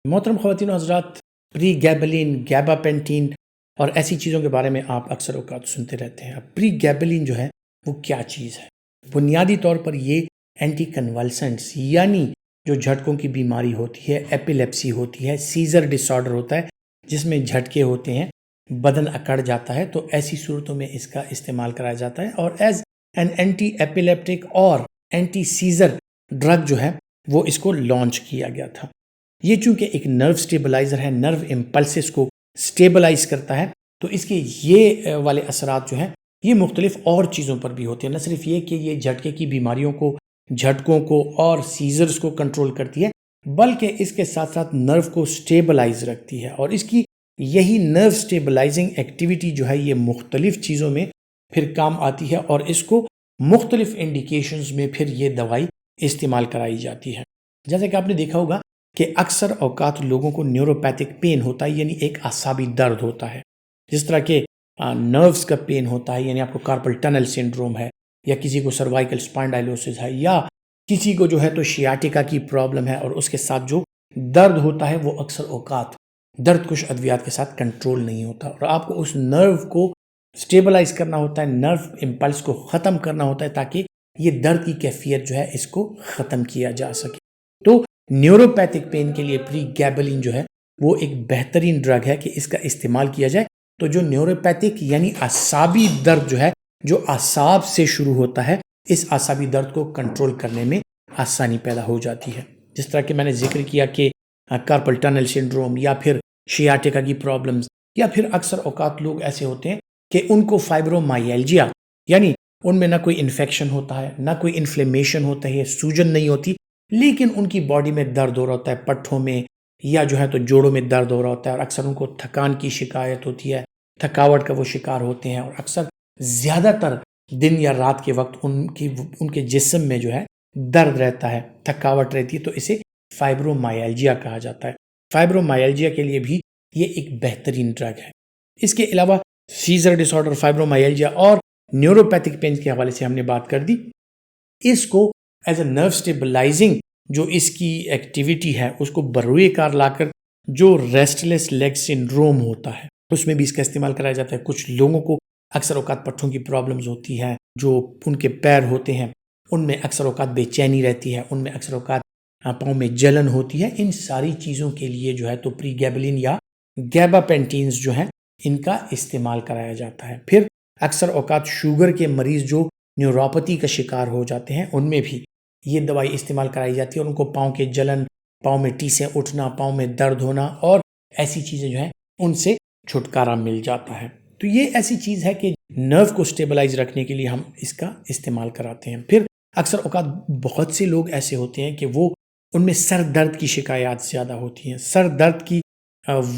محترم خواتین و حضرات، پری گیبلین، گیباپینٹین اور ایسی چیزوں کے بارے میں آپ اکثر اوقات سنتے رہتے ہیں۔ اب پری گیبلین جو ہے وہ کیا چیز ہے؟ بنیادی طور پر یہ اینٹی کنولسنٹس یعنی جو جھٹکوں کی بیماری ہوتی ہے، ایپیلیپسی ہوتی ہے، سیزر ڈس آرڈر ہوتا ہے جس میں جھٹکے ہوتے ہیں، بدن اکڑ جاتا ہے، تو ایسی صورتوں میں اس کا استعمال کرایا جاتا ہے اور ایز این اینٹی ایپیلیپٹک اور اینٹی سیزر ڈرگ جو ہے وہ اس کو لانچ کیا گیا تھا۔ یہ چونکہ ایک نرو سٹیبلائزر ہے، نرو امپلسز کو سٹیبلائز کرتا ہے، تو اس کے یہ والے اثرات جو ہیں یہ مختلف اور چیزوں پر بھی ہوتے ہیں۔ نہ صرف یہ کہ یہ جھٹکے کی بیماریوں کو، جھٹکوں کو اور سیزرز کو کنٹرول کرتی ہے، بلکہ اس کے ساتھ ساتھ نرو کو سٹیبلائز رکھتی ہے، اور اس کی یہی نرو سٹیبلائزنگ ایکٹیویٹی جو ہے یہ مختلف چیزوں میں پھر کام آتی ہے، اور اس کو مختلف انڈیکیشنز میں پھر یہ دوائی استعمال کرائی جاتی ہے۔ جیسا کہ آپ نے دیکھا ہوگا کہ اکثر اوقات لوگوں کو نیوروپیتھک پین ہوتا ہے، یعنی ایک اعصابی درد ہوتا ہے، جس طرح کہ نروز کا پین ہوتا ہے، یعنی آپ کو کارپل ٹنل سنڈروم ہے، یا کسی کو سروائیکل اسپائنڈائلوسس ہے، یا کسی کو جو ہے تو شیاٹیکا کی پرابلم ہے، اور اس کے ساتھ جو درد ہوتا ہے وہ اکثر اوقات درد کش ادویات کے ساتھ کنٹرول نہیں ہوتا، اور آپ کو اس نرو کو سٹیبلائز کرنا ہوتا ہے، نرو امپلس کو ختم کرنا ہوتا ہے تاکہ یہ درد کی کیفیت جو ہے اس کو ختم کیا جا سکے۔ تو نیوروپیتھک پین کے لیے پری گیبلین جو ہے وہ ایک بہترین ڈرگ ہے کہ اس کا استعمال کیا جائے، تو جو نیوروپیتھک یعنی اعصابی درد جو ہے، جو اعصاب سے شروع ہوتا ہے، اس اعصابی درد کو کنٹرول کرنے میں آسانی پیدا ہو جاتی ہے۔ جس طرح کہ میں نے ذکر کیا کہ کارپل ٹنل سنڈروم، یا پھر شیاٹیکا کی پرابلمز، یا پھر اکثر اوقات لوگ ایسے ہوتے ہیں کہ ان کو فائبرومائلجیا، یعنی ان میں نہ کوئی انفیکشن ہوتا ہے، نہ کوئی انفلیمیشن ہوتا ہے، سوجن نہیں ہوتی، لیکن ان کی باڈی میں درد ہو رہا ہوتا ہے، پٹھوں میں یا جو ہے تو جوڑوں میں درد ہو رہا ہوتا ہے، اور اکثر ان کو تھکان کی شکایت ہوتی ہے، تھکاوٹ کا وہ شکار ہوتے ہیں، اور اکثر زیادہ تر دن یا رات کے وقت ان کے جسم میں جو ہے درد رہتا ہے، تھکاوٹ رہتی ہے، تو اسے فائبرومائلجیا کہا جاتا ہے۔ فائبرومائلجیا کے لیے بھی یہ ایک بہترین ڈرگ ہے۔ اس کے علاوہ سیزر ڈس آرڈر، فائبرومائلجیا اور نیوروپیتھک پین کے حوالے سے ہم نے بات کر دی۔ اس کو ایز اے نرو سٹیبلائزنگ جو اس کی ایکٹیویٹی ہے اس کو بروئے کار لا کر جو ریسٹلیس لیگ سنڈروم ہوتا ہے اس میں بھی اس کا استعمال کرایا جاتا ہے۔ کچھ لوگوں کو اکثر اوقات پٹھوں کی پرابلمز ہوتی ہے، جو ان کے پیر ہوتے ہیں ان میں اکثر اوقات بے چینی رہتی ہے، ان میں اکثر اوقات پاؤں میں جلن ہوتی ہے، ان ساری چیزوں کے لیے جو ہے تو پری گیبلین یا گیباپینٹینز جو ہیں ان کا استعمال کرایا جاتا ہے۔ پھر اکثر اوقات شوگر کے مریض جو نیوروپیتھی کا شکار ہو جاتے ہیں ان میں بھی یہ دوائی استعمال کرائی جاتی ہے، اور ان کو پاؤں کے جلن، پاؤں میں ٹیسیں اٹھنا، پاؤں میں درد ہونا اور ایسی چیزیں جو ہیں ان سے چھٹکارا مل جاتا ہے۔ تو یہ ایسی چیز ہے کہ نرو کو سٹیبلائز رکھنے کے لیے ہم اس کا استعمال کراتے ہیں۔ پھر اکثر اوقات بہت سے لوگ ایسے ہوتے ہیں کہ ان میں سر درد کی شکایات زیادہ ہوتی ہیں، سر درد کی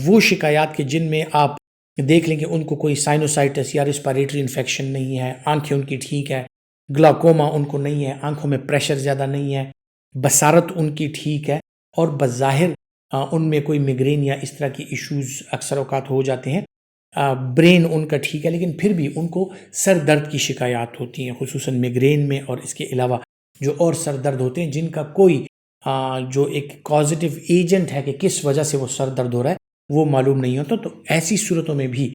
وہ شکایات کہ جن میں آپ دیکھ لیں کہ ان کو کوئی سائنوسائٹس یا ریسپیریٹری انفیکشن نہیں ہے، آنکھیں ان کی ٹھیک ہے، گلاکوما ان کو نہیں ہے، آنکھوں میں پریشر زیادہ نہیں ہے، بصارت ان کی ٹھیک ہے، اور بظاہر ان میں کوئی میگرین یا اس طرح کی ایشوز اکثر اوقات ہو جاتے ہیں، برین ان کا ٹھیک ہے، لیکن پھر بھی ان کو سر درد کی شکایات ہوتی ہیں، خصوصاً میگرین میں، اور اس کے علاوہ جو اور سر درد ہوتے ہیں جن کا کوئی جو ایک کازیٹیو ایجنٹ ہے کہ کس وجہ سے وہ سر درد ہو رہا ہے وہ معلوم نہیں ہوتا، تو ایسی صورتوں میں بھی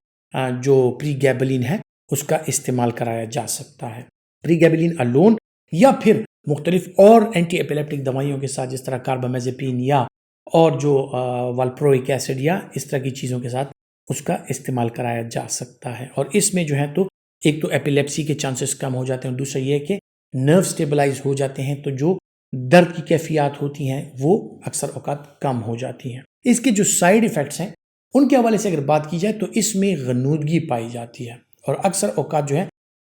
جو پری گیبلین ہے اس کا استعمال کرایا جا سکتا ہے۔ پری گیبلین الون یا پھر مختلف اور اینٹی ایپیلیپٹک دوائیوں کے ساتھ، جس طرح کاربامازیپین یا اور جو والپروئک ایسڈ یا اس طرح کی چیزوں کے ساتھ اس کا استعمال کرایا جا سکتا ہے، اور اس میں جو ہے تو ایک تو ایپیلیپسی کے چانسز کم ہو جاتے ہیں، دوسرا یہ کہ نرو سٹیبلائز ہو جاتے ہیں، تو جو درد کی کیفیات ہوتی ہیں وہ اکثر اوقات کم ہو جاتی ہیں۔ اس کے جو سائیڈ ایفیکٹس ہیں ان کے حوالے سے اگر بات کی جائے تو اس میں غنودگی پائی جاتی ہے، اور اکثر اوقات جو ہے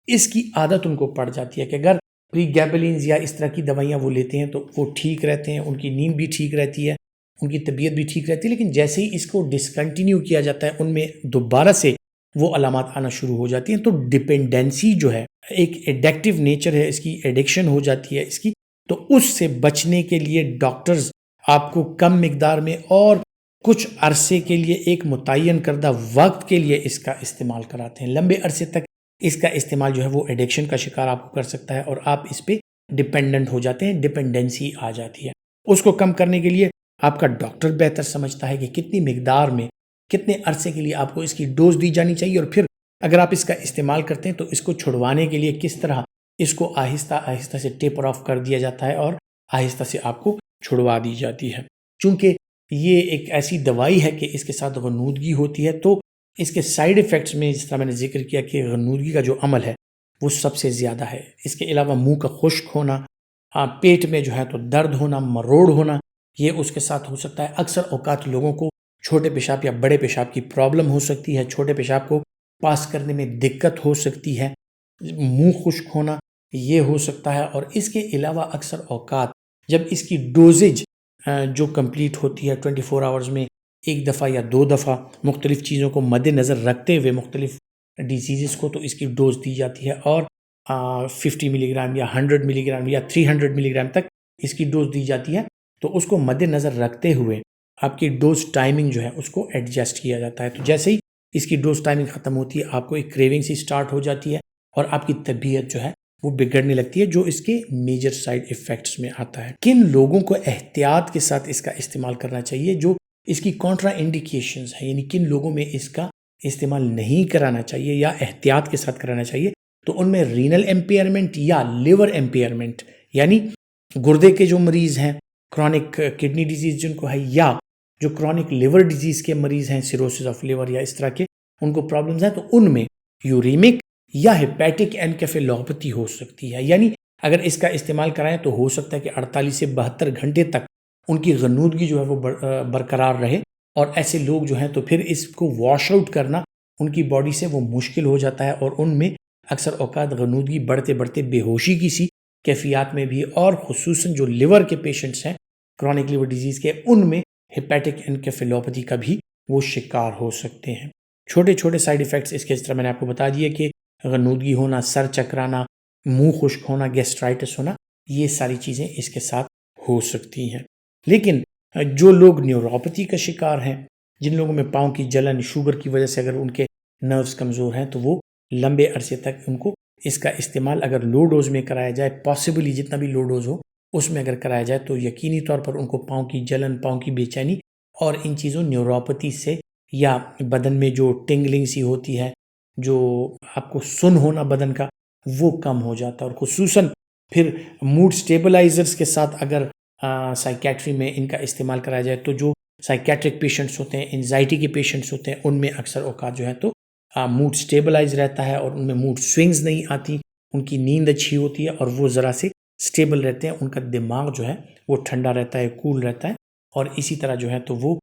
اس کی عادت ان کو پڑ جاتی ہے کہ اگر پری گیبلینز یا اس طرح کی دوائیاں وہ لیتے ہیں تو وہ ٹھیک رہتے ہیں، ان کی نیند بھی ٹھیک رہتی ہے، ان کی طبیعت بھی ٹھیک رہتی ہے، لیکن جیسے ہی اس کو ڈسکنٹینیو کیا جاتا ہے ان میں دوبارہ سے وہ علامات آنا شروع ہو جاتی ہیں، تو ڈپینڈنسی جو ہے، ایک ایڈکٹیو نیچر ہے اس کی، ایڈکشن ہو جاتی ہے اس کی، تو اس سے بچنے کے لیے ڈاکٹرز آپ کو کم مقدار میں اور کچھ عرصے کے لیے ایک متعین کردہ وقت کے لیے اس کا استعمال کراتے ہیں۔ لمبے عرصے تک اس کا استعمال جو ہے وہ ایڈکشن کا شکار آپ کو کر سکتا ہے، اور آپ اس پہ ڈپینڈنٹ ہو جاتے ہیں، ڈپینڈنسی آ جاتی ہے۔ اس کو کم کرنے کے لیے آپ کا ڈاکٹر بہتر سمجھتا ہے کہ کتنی مقدار میں کتنے عرصے کے لیے آپ کو اس کی ڈوز دی جانی چاہیے، اور پھر اگر آپ اس کا استعمال کرتے ہیں تو اس کو چھڑوانے کے لیے کس طرح اس کو آہستہ آہستہ سے ٹیپر آف کر دیا جاتا ہے اور آہستہ سے آپ کو چھڑوا دی جاتی ہے۔ چونکہ یہ ایک ایسی دوائی ہے کہ اس کے ساتھ غنودگی ہوتی ہے، تو اس کے سائیڈ ایفیکٹس میں جس طرح میں نے ذکر کیا کہ غنودگی کا جو عمل ہے وہ سب سے زیادہ ہے۔ اس کے علاوہ منہ کا خشک ہونا، پیٹ میں جو ہے تو درد ہونا، مروڑ ہونا، یہ اس کے ساتھ ہو سکتا ہے۔ اکثر اوقات لوگوں کو چھوٹے پیشاب یا بڑے پیشاب کی پرابلم ہو سکتی ہے، چھوٹے پیشاب کو پاس کرنے میں دقت ہو سکتی ہے، منہ خشک ہونا یہ ہو سکتا ہے۔ اور اس کے علاوہ اکثر اوقات جب اس کی ڈوزیج جو کمپلیٹ ہوتی ہے 24 آورز میں ایک دفعہ یا 2 دفعہ مختلف چیزوں کو مد نظر رکھتے ہوئے مختلف ڈیزیزز کو، تو اس کی ڈوز دی جاتی ہے، اور 50 ملی گرام یا 100 ملی گرام یا 300 ملی گرام تک اس کی ڈوز دی جاتی ہے۔ تو اس کو مد نظر رکھتے ہوئے آپ کی ڈوز ٹائمنگ جو ہے اس کو ایڈجسٹ کیا جاتا ہے۔ تو جیسے ہی اس کی ڈوز ٹائمنگ ختم ہوتی ہے آپ کو ایک کریونگ سی سٹارٹ ہو جاتی ہے اور آپ کی طبیعت جو ہے وہ بگڑنے لگتی ہے، جو اس کے میجر سائیڈ ایفیکٹس میں آتا ہے۔ کن لوگوں کو احتیاط کے ساتھ اس کا استعمال کرنا چاہیے جو اس کی کنٹرا انڈیکیشنز ہیں، یعنی کن لوگوں میں اس کا استعمال نہیں کرانا چاہیے یا احتیاط کے ساتھ کرانا چاہیے؟ تو ان میں رینل امپیئرمنٹ یا لیور امپیئرمنٹ، یعنی گردے کے جو مریض ہیں، کرونک کڈنی ڈیزیز جن کو ہے، یا جو کرونک لیور ڈیزیز کے مریض ہیں، سیروسس آف لیور یا اس طرح کے ان کو پرابلمز ہیں، تو ان میں یوریمک یا ہیپیٹک انکیفالوپیتھی ہو سکتی ہے۔ یعنی اگر اس کا استعمال کرائیں تو ہو سکتا ہے کہ 48 سے 72 گھنٹے تک ان کی غنودگی جو ہے وہ برقرار رہے، اور ایسے لوگ جو ہیں تو پھر اس کو واش آؤٹ کرنا ان کی باڈی سے وہ مشکل ہو جاتا ہے، اور ان میں اکثر اوقات غنودگی بڑھتے بڑھتے بے ہوشی کی سی کیفیات میں بھی، اور خصوصاً جو لیور کے پیشنٹس ہیں کرونک لیور ڈیزیز کے، ان میں ہیپیٹک انکیفالوپیتھی کا بھی وہ شکار ہو سکتے ہیں۔ چھوٹے چھوٹے سائیڈ ایفیکٹس اس کے اس طرح میں نے آپ کو بتا دیا کہ غنودگی ہونا، سر چکرانا، منہ خشک ہونا، گیسٹرائٹس ہونا، یہ ساری چیزیں اس کے ساتھ ہو سکتی ہیں۔ لیکن جو لوگ نیوروپیتھی کا شکار ہیں، جن لوگوں میں پاؤں کی جلن، شوگر کی وجہ سے اگر ان کے نروز کمزور ہیں، تو وہ لمبے عرصے تک ان کو اس کا استعمال اگر لو ڈوز میں کرایا جائے، پاسبلی جتنا بھی لو ڈوز ہو اس میں اگر کرایا جائے، تو یقینی طور پر ان کو پاؤں کی جلن، پاؤں کی بے چینی اور ان چیزوں نیوروپیتھی سے، یا بدن میں جو ٹنگلنگ سی ہوتی ہے، جو آپ کو سن ہونا بدن کا، وہ کم ہو جاتا ہے۔ اور خصوصاً پھر موڈ سٹیبلائزرز کے ساتھ اگر سائیکیٹری میں ان کا استعمال کرایا جائے، تو جو سائیکیٹرک پیشنٹس ہوتے ہیں، انزائٹی کے پیشنٹس ہوتے ہیں، ان میں اکثر اوقات جو ہے تو موڈ سٹیبلائز رہتا ہے، اور ان میں موڈ سوئنگز نہیں آتی، ان کی نیند اچھی ہوتی ہے، اور وہ ذرا سے سٹیبل رہتے ہیں، ان کا دماغ جو ہے وہ ٹھنڈا رہتا ہے، کول رہتا ہے، اور اسی طرح جو ہے تو وہ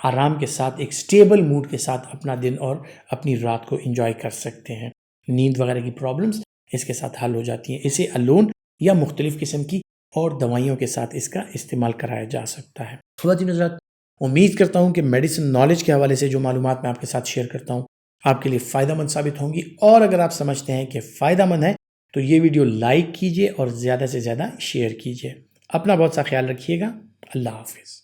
آرام کے ساتھ ایک سٹیبل موڈ کے ساتھ اپنا دن اور اپنی رات کو انجوائے کر سکتے ہیں۔ نیند وغیرہ کی پرابلمز اس کے ساتھ حل ہو جاتی ہیں۔ اسے الون یا مختلف قسم کی اور دوائیوں کے ساتھ اس کا استعمال کرایا جا سکتا ہے۔ خواتین حضرات، امید کرتا ہوں کہ میڈیسن نالج کے حوالے سے جو معلومات میں آپ کے ساتھ شیئر کرتا ہوں آپ کے لیے فائدہ مند ثابت ہوں گی، اور اگر آپ سمجھتے ہیں کہ فائدہ مند ہے تو یہ ویڈیو لائک کیجئے اور زیادہ سے زیادہ شیئر کیجئے۔ اپنا بہت سا خیال رکھیے گا۔ اللہ حافظ۔